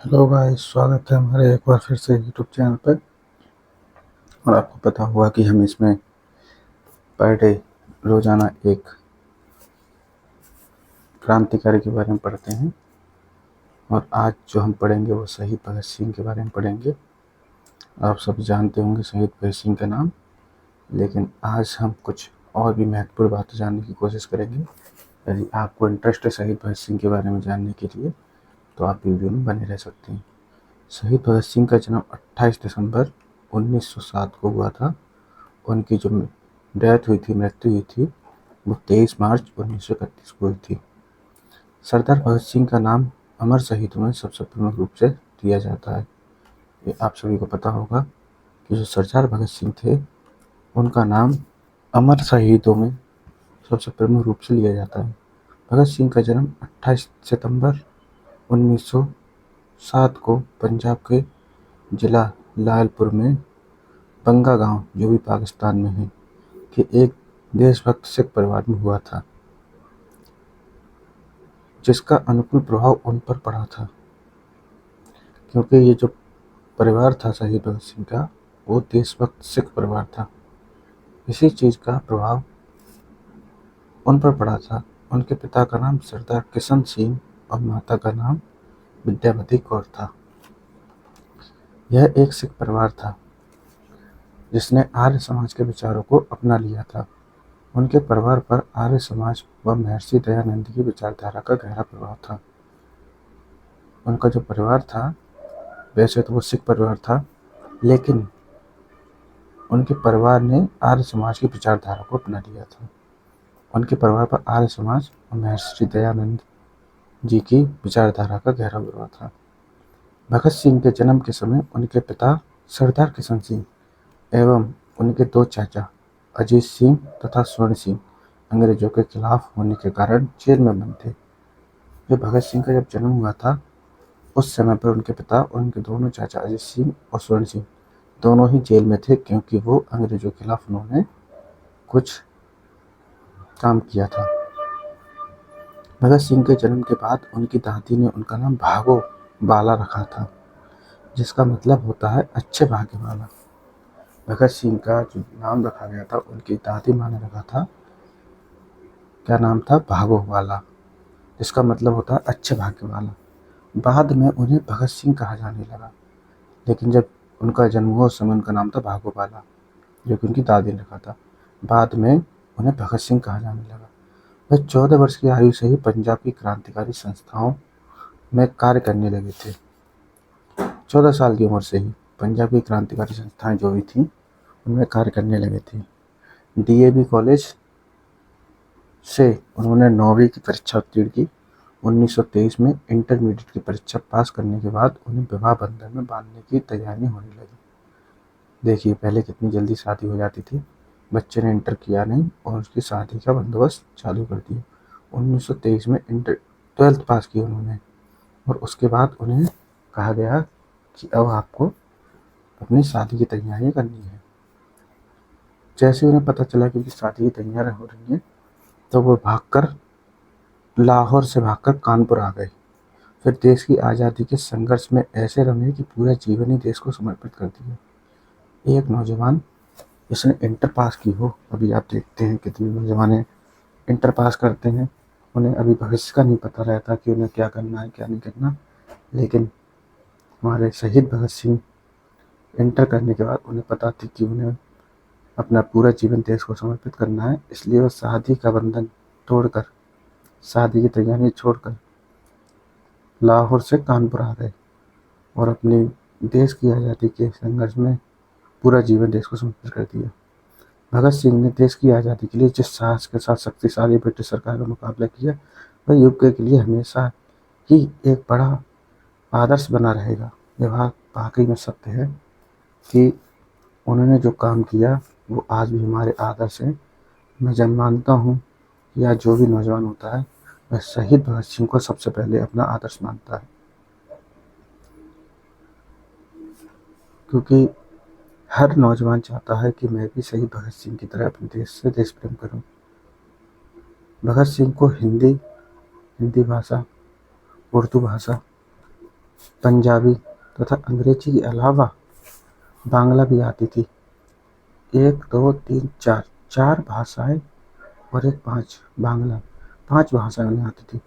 Hello guys, स्वागत है हमारे एक बार फिर से यूट्यूब चैनल पर। और आपको पता होगा कि हम इसमें पर डे रोज़ाना एक क्रांतिकारी के बारे में पढ़ते हैं। और आज जो हम पढ़ेंगे वो शहीद भगत सिंह के बारे में पढ़ेंगे। आप सब जानते होंगे शहीद भगत सिंह का नाम, लेकिन आज हम कुछ और भी महत्वपूर्ण बातें जानने की कोशिश करेंगे। यदि आपको इंटरेस्ट है शहीद भगत सिंह के बारे में जानने के लिए तो आप वीडियो में बने रह सकते हैं। शहीद भगत सिंह का जन्म 28 दिसंबर 1907 को हुआ था। उनकी जो डेथ हुई थी, मृत्यु हुई थी, वो 23 मार्च 1931 को हुई थी। सरदार भगत सिंह का नाम अमर शहीदों में सबसे प्रमुख रूप से दिया जाता है। ये आप सभी को पता होगा कि जो सरदार भगत सिंह थे उनका नाम अमर शहीदों में सबसे प्रमुख रूप से लिया जाता है। भगत सिंह का जन्म 28 सितंबर 1907 को पंजाब के जिला लालपुर में बंगा गांव, जो भी पाकिस्तान में है, के एक देशभक्त सिख परिवार में हुआ था, जिसका अनुकूल प्रभाव उन पर पड़ा था। क्योंकि ये जो परिवार था शहीद भगत सिंह का, वो देशभक्त सिख परिवार था। इसी चीज़ का प्रभाव उन पर पड़ा था। उनके पिता का नाम सरदार किशन सिंह और माता का नाम विद्यावती कौर था। यह एक सिख परिवार था जिसने आर्य समाज के विचारों को अपना लिया था। उनके परिवार पर आर्य समाज व महर्षि दयानंद की विचारधारा का गहरा प्रभाव था। उनका जो परिवार था, वैसे तो वो सिख परिवार था, लेकिन उनके परिवार ने आर्य समाज की विचारधारा को अपना लिया था। उनके परिवार पर आर्य समाज और महर्षि दयानंद जी की विचारधारा का गहरा प्रभाव था। भगत सिंह के जन्म के समय उनके पिता सरदार किशन सिंह एवं उनके दो चाचा अजीत सिंह तथा स्वर्ण सिंह अंग्रेजों के खिलाफ होने के कारण जेल में बंद थे। जो भगत सिंह का जब जन्म हुआ था, उस समय पर उनके पिता और उनके दोनों चाचा अजीत सिंह और स्वर्ण सिंह दोनों ही जेल में थे, क्योंकि वो अंग्रेजों के खिलाफ उन्होंने कुछ काम किया था। भगत सिंह के जन्म के बाद उनकी दादी ने उनका नाम भागो बाला रखा था, जिसका मतलब होता है अच्छे भाग्य वाला। भगत सिंह का जो नाम रखा गया था, उनकी दादी माँ ने रखा था, क्या नाम था, भागो वाला, जिसका मतलब होता है अच्छे भाग्य वाला। बाद में उन्हें भगत सिंह कहा जाने लगा, लेकिन जब उनका जन्म हुआ उस समय उनका नाम था भागो बाला, जो कि उनकी दादी ने रखा था। बाद में उन्हें भगत सिंह कहा जाने लगा। वह 14 वर्ष की आयु से ही पंजाब की क्रांतिकारी संस्थाओं में कार्य करने लगे थे। 14 साल की उम्र से ही पंजाब की क्रांतिकारी संस्थाएं जो भी थीं, उनमें कार्य करने लगे थे। डीएवी कॉलेज से उन्होंने 9वीं की परीक्षा उत्तीर्ण की। 1923 में इंटरमीडिएट की परीक्षा पास करने के बाद उन्हें विवाह बंधन में बांधने की तैयारी होने लगी। देखिए, पहले कितनी जल्दी शादी हो जाती थी। बच्चे ने इंटर किया नहीं और उसकी शादी का बंदोबस्त चालू कर दिया। 1923 में इंटर 12th पास की उन्होंने, और उसके बाद उन्हें कहा गया कि अब आपको अपनी शादी की तैयारियां करनी है। जैसे उन्हें पता चला कि उनकी शादी की तैयारियां हो रही हैं, तो वो लाहौर से भागकर कानपुर आ गए। फिर देश की आज़ादी के संघर्ष में ऐसे रमे कि पूरा जीवन ही देश को समर्पित कर दिया। एक नौजवान जिसने इंटर पास की हो, अभी आप देखते हैं कितने नौजवान इंटर पास करते हैं, उन्हें अभी भविष्य का नहीं पता रहता कि उन्हें क्या करना है क्या नहीं करना। लेकिन हमारे शहीद भगत सिंह इंटर करने के बाद उन्हें पता थी कि उन्हें अपना पूरा जीवन देश को समर्पित करना है। इसलिए वो शादी का बंधन तोड़कर, शादी की तैयारी छोड़कर लाहौर से कानपुर आ गए और अपने देश की आज़ादी के संघर्ष में पूरा जीवन देश को समर्पित कर दिया। भगत सिंह ने देश की आज़ादी के लिए जिस साहस के साथ शक्तिशाली ब्रिटिश सरकार का मुकाबला किया, वह युग के लिए हमेशा ही एक बड़ा आदर्श बना रहेगा। यह बात वाकई में सत्य है कि उन्होंने जो काम किया वो आज भी हमारे आदर्श है। मैं जब मानता हूँ या जो भी नौजवान होता है, वह शहीद भगत सिंह को सबसे पहले अपना आदर्श मानता है, क्योंकि हर नौजवान चाहता है कि मैं भी शहीद भगत सिंह की तरह अपने देश से देश प्रेम करूं। भगत सिंह को हिंदी हिंदी भाषा, उर्दू भाषा पंजाबी तथा अंग्रेजी के अलावा बांग्ला भी आती थी। 1, 2, 3, 4 4 भाषाएं और एक 5 बांग्ला 5 भाषाएं उन्हें आती थी।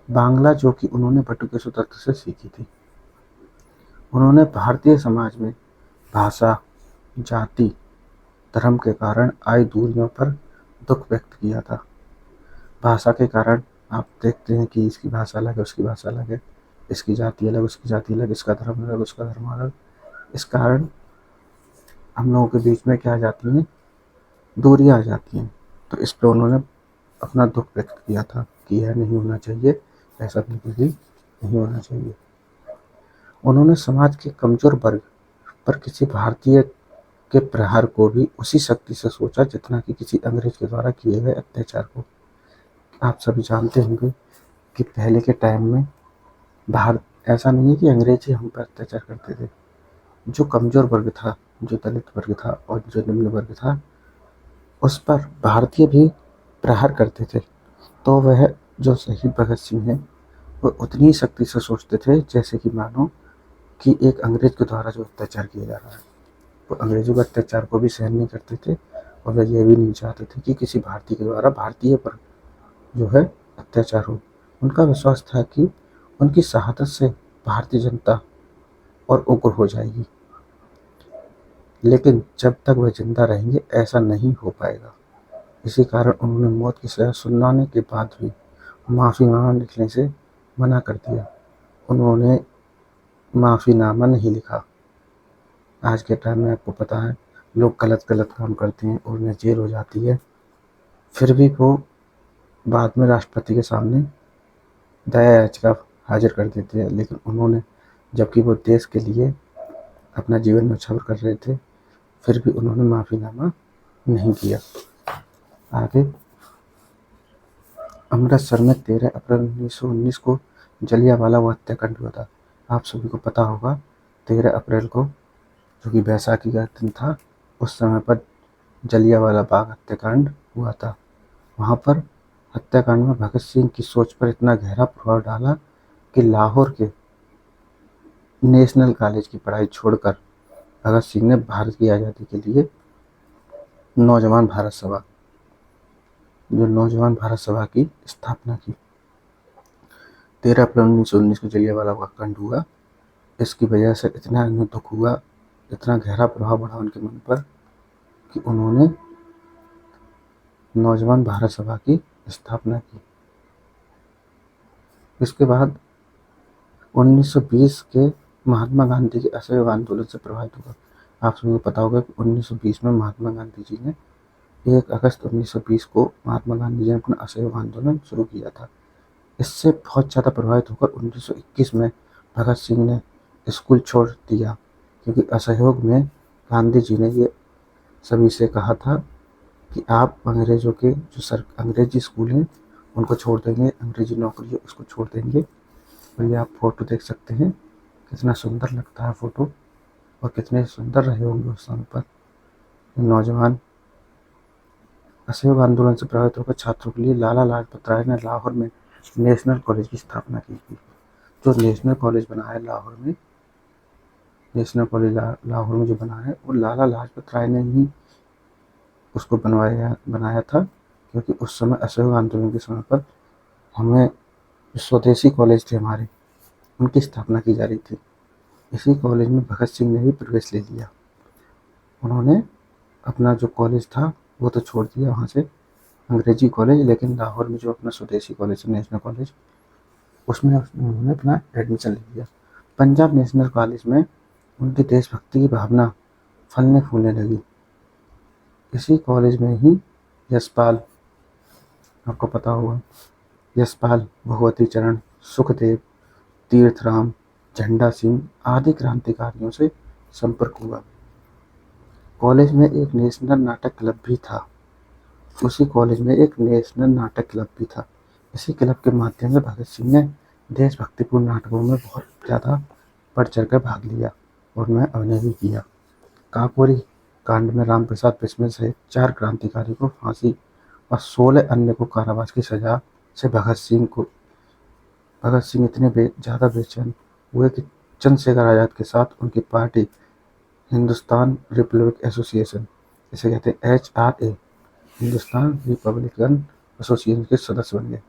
बांग्ला जो कि उन्होंने बटुकेश्वर दत्त से सीखी थी। उन्होंने भारतीय समाज में भाषा, जाति, धर्म के कारण आई दूरियों पर दुख व्यक्त किया था। भाषा के कारण आप देखते हैं कि इसकी भाषा अलग है, उसकी भाषा अलग है, इसकी जाति अलग, उसकी जाति अलग, इसका धर्म अलग, उसका धर्म अलग। इस कारण हम लोगों के बीच में क्या आ जाती हैं, दूरियां आ जाती हैं। तो इस पर उन्होंने अपना दुख व्यक्त किया था कि यह नहीं होना चाहिए, ऐसा बिल्कुल भी नहीं होना चाहिए। उन्होंने समाज के कमजोर वर्ग पर किसी भारतीय के प्रहार को भी उसी शक्ति से सोचा जितना कि किसी अंग्रेज के द्वारा किए गए अत्याचार को। आप सभी जानते होंगे कि पहले के टाइम में भारत ऐसा नहीं है कि अंग्रेज ही हम पर अत्याचार करते थे। जो कमजोर वर्ग था, जो दलित वर्ग था और जो निम्न वर्ग था, उस पर भारतीय भी प्रहार करते थे। तो वह जो शहीद भगत सिंह है, वो उतनी शक्ति से सोचते थे जैसे कि मानो कि एक अंग्रेज के द्वारा जो अत्याचार किया जा रहा है। वो अंग्रेजों के अत्याचार को भी सहन नहीं करते थे और वे ये भी नहीं चाहते थे कि किसी भारतीय के द्वारा भारतीय पर जो है अत्याचार हो। उनका विश्वास था कि उनकी शहादत से भारतीय जनता और उग्र हो जाएगी, लेकिन जब तक वह जिंदा रहेंगे ऐसा नहीं हो पाएगा। इसी कारण उन्होंने मौत की सजा सुनाने के बाद भी माफ़ीनामा लिखने से मना कर दिया। उन्होंने माफ़ीनामा नहीं लिखा। आज के टाइम में आपको पता है, लोग गलत गलत काम करते हैं और उन्हें जेल हो जाती है, फिर भी वो बाद में राष्ट्रपति के सामने दया याचिका हाजिर कर देते हैं। लेकिन उन्होंने, जबकि वो देश के लिए अपना जीवन न्यौछावर कर रहे थे, फिर भी उन्होंने माफ़ीनामा नहीं किया। आगे, अमृतसर में 13 अप्रैल 1919 को जलियांवाला बाग हत्याकांड हुआ था। आप सभी को पता होगा, 13 अप्रैल को, जो कि बैसाखी का दिन था, उस समय पर जलियांवाला बाग हत्याकांड हुआ था। वहाँ पर हत्याकांड में भगत सिंह की सोच पर इतना गहरा प्रभाव डाला कि लाहौर के नेशनल कॉलेज की पढ़ाई छोड़कर भगत सिंह ने भारत की आज़ादी के लिए नौजवान भारत सभा की स्थापना की। 13 अप्रैल 1919 को जलियांवाला बाग कांड हुआ। इसकी वजह से इतना उन्हें दुख हुआ, इतना गहरा प्रभाव पड़ा उनके मन पर कि उन्होंने नौजवान भारत सभा की स्थापना की। इसके बाद 1920 के महात्मा गांधी के असहयोग आंदोलन से प्रभावित हुआ। आप सभी को पता होगा कि 1920 में महात्मा गांधी जी ने 1 अगस्त 1920 को महात्मा गांधी जी ने अपना असहयोग आंदोलन शुरू किया था। इससे बहुत ज़्यादा प्रभावित होकर 1921 में भगत सिंह ने स्कूल छोड़ दिया, क्योंकि असहयोग में गांधी जी ने ये सभी से कहा था कि आप अंग्रेजों के जो अंग्रेजी स्कूल हैं उनको छोड़ देंगे, अंग्रेजी नौकरी है उसको छोड़ देंगे। और ये आप फोटो देख सकते हैं, कितना सुंदर लगता है फोटो, और कितने सुंदर रहे होंगे उस समय पर नौजवान। असहयोग आंदोलन से प्रभावित होकर छात्रों के लिए लाला लाजपत राय ने लाहौर में नेशनल कॉलेज की स्थापना की थी। जो नेशनल कॉलेज बना है लाहौर में, नेशनल कॉलेज लाहौर में जो बना है, वो लाला लाजपत राय ने ही उसको बनाया था, क्योंकि उस समय असहयोग आंदोलन के समय पर हमें स्वदेशी कॉलेज थे हमारे, उनकी स्थापना की जा रही थी। इसी कॉलेज में भगत सिंह ने भी प्रवेश ले लिया। उन्होंने अपना जो कॉलेज था वो तो छोड़ दिया वहाँ से, अंग्रेजी कॉलेज, लेकिन लाहौर में जो अपना स्वदेशी कॉलेज है नेशनल कॉलेज, उसमें उन्होंने अपना एडमिशन ले लिया। पंजाब नेशनल कॉलेज में उनकी देशभक्ति की भावना फलने फूलने लगी। इसी कॉलेज में ही यशपाल, आपको पता होगा, यशपाल, भगवती चरण, सुखदेव, तीर्थराम, झंडा सिंह आदि क्रांतिकारियों से संपर्क हुआ। कॉलेज में एक नेशनल नाटक क्लब भी था। उसी कॉलेज में एक नेशनल नाटक क्लब भी था। इसी क्लब के माध्यम से भगत सिंह ने देशभक्तिपूर्ण नाटकों में बहुत ज़्यादा बढ़ चढ़ कर भाग लिया और उनमें अभिनय भी किया। काकोरी कांड में राम प्रसाद बिस्मिल सहित 4 क्रांतिकारी को फांसी और 16 अन्य को कारावास की सजा से भगत सिंह इतने ज़्यादा बेचैन हुए कि चंद्रशेखर आज़ाद के साथ उनकी पार्टी हिंदुस्तान रिपब्लिक एसोसिएशन, इसे कहते हैं HRA, हिंदुस्तान रिपब्लिकन एसोसिएशन के सदस्य बन गए।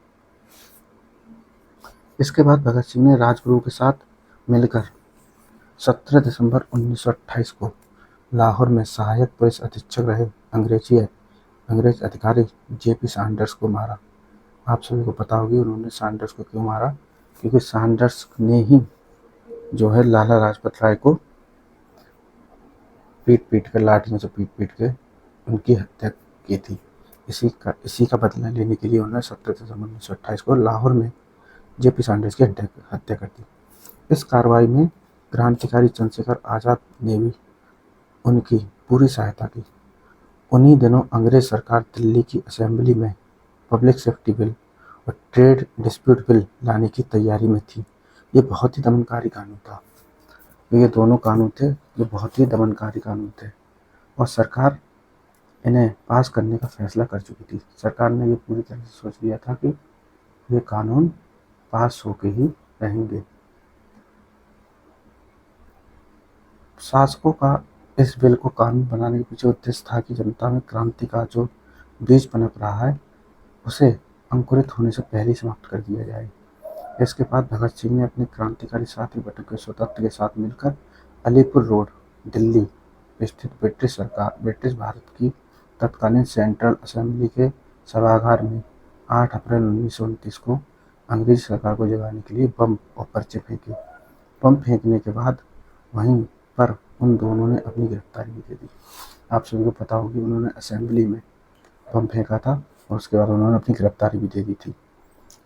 इसके बाद भगत सिंह ने राजगुरु के साथ मिलकर 17 दिसंबर 1928 को लाहौर में सहायक पुलिस अधीक्षक रहे अंग्रेज अधिकारी JP सैंडर्स को मारा। आप सभी को पता होगी उन्होंने सैंडर्स को क्यों मारा, क्योंकि सैंडर्स ने ही जो है लाला लाजपत राय को पीट कर लाठियों से पीट के उनकी हत्या की थी। इसी का बदला लेने के लिए उन्होंने 17 दिसंबर 1928 को लाहौर में JP सैंडर्स की हत्या कर दी। इस कार्रवाई में क्रांतिकारी चंद्रशेखर आज़ाद ने भी उनकी पूरी सहायता की। उन्हीं दिनों अंग्रेज सरकार दिल्ली की असेंबली में पब्लिक सेफ्टी बिल और ट्रेड डिस्प्यूट बिल लाने की तैयारी में थी। ये बहुत ही दमनकारी कानून था। ये दोनों कानून थे जो बहुत ही दमनकारी कानून थे और सरकार इन्हें पास करने का फैसला कर चुकी थी। सरकार ने ये पूरी तरह से सोच लिया था कि ये कानून पास होके ही रहेंगे। शासकों का इस बिल को कानून बनाने के पीछे उद्देश्य था कि जनता में क्रांति का जो बीज पनप रहा है उसे अंकुरित होने से पहले समाप्त कर दिया जाए। इसके बाद भगत सिंह ने अपने क्रांतिकारी साथी बटुके स्वतंत्र के साथ मिलकर अलीपुर रोड दिल्ली स्थित ब्रिटिश भारत की तत्कालीन सेंट्रल असेंबली के सभागार में 8 अप्रैल 1929 को अंग्रेजी सरकार को जगाने के लिए बम और पर्चे फेंके। बम फेंकने के बाद वहीं पर उन दोनों ने अपनी गिरफ्तारी भी दे दी। आप सभी को पता होगी उन्होंने असेंबली में बम फेंका था और उसके बाद उन्होंने अपनी गिरफ्तारी भी दे दी थी।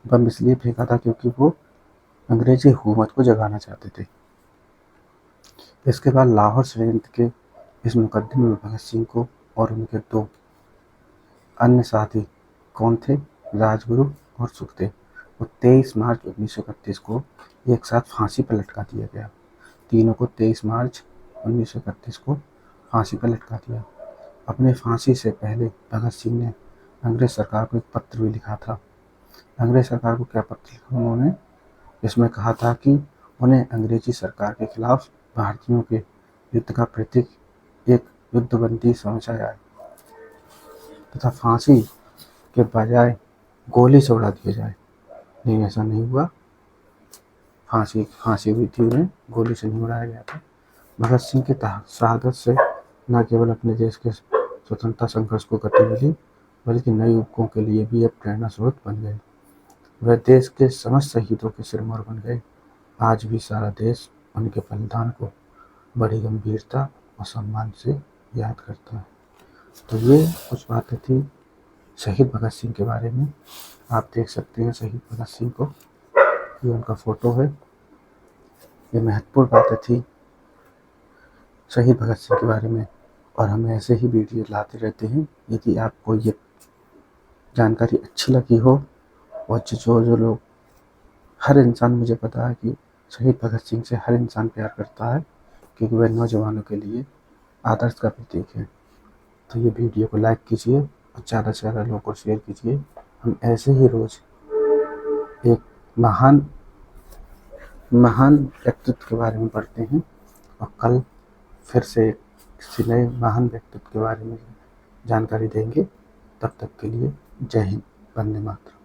बम इसलिए फेंका था क्योंकि वो अंग्रेजी हुकूमत को जगाना चाहते थे। इसके बाद लाहौर षड्यंत्र के इस मुकदमे में भगत सिंह को और उनके 2 अन्य साथी कौन थे, राजगुरु और सुखदेव, वो 23 मार्च 1931 को एक साथ फांसी पर लटका दिया गया। तीनों को 23 मार्च 1931 को फांसी पर लटका दिया। अपने फांसी से पहले भगत सिंह ने अंग्रेज सरकार को एक पत्र भी लिखा था। अंग्रेज सरकार को क्या पत्र लिखा उन्होंने? इसमें कहा था कि उन्हें अंग्रेजी सरकार के खिलाफ भारतीयों के युद्ध का प्रतीक एक युद्धबंदी समझा जाए तथा फांसी के बजाय गोली से उड़ा दिया जाए। लेकिन ऐसा नहीं हुआ। फांसी हुई थी, उन्हें गोली से नहीं उड़ाया गया था। भगत सिंह की शहादत से न केवल अपने देश के स्वतंत्रता संघर्ष को गति मिली बल्कि नए युवकों के लिए भी अब प्रेरणा स्रोत बन गए। वह देश के समस्त शहीदों के सिरमौर बन गए। आज भी सारा देश उनके बलिदान को बड़ी गंभीरता और सम्मान से याद करता है। तो ये कुछ बातें थी शहीद भगत सिंह के बारे में। आप देख सकते हैं शहीद भगत सिंह को, ये उनका फोटो है। ये महत्वपूर्ण बातें थी शहीद भगत सिंह के बारे में और हम ऐसे ही वीडियो लाते रहते हैं। यदि आपको ये जानकारी अच्छी लगी हो और जो लोग, हर इंसान, मुझे पता है कि शहीद भगत सिंह से हर इंसान प्यार करता है क्योंकि वह नौजवानों के लिए आदर्श का प्रतीक है। तो ये वीडियो को लाइक कीजिए और ज़्यादा से ज़्यादा लोगों को शेयर कीजिए। हम ऐसे ही रोज़ एक महान व्यक्तित्व के बारे में पढ़ते हैं और कल फिर से किसी नए महान व्यक्तित्व के बारे में जानकारी देंगे। तब तक के लिए जय हिंद, वंदे मातरम।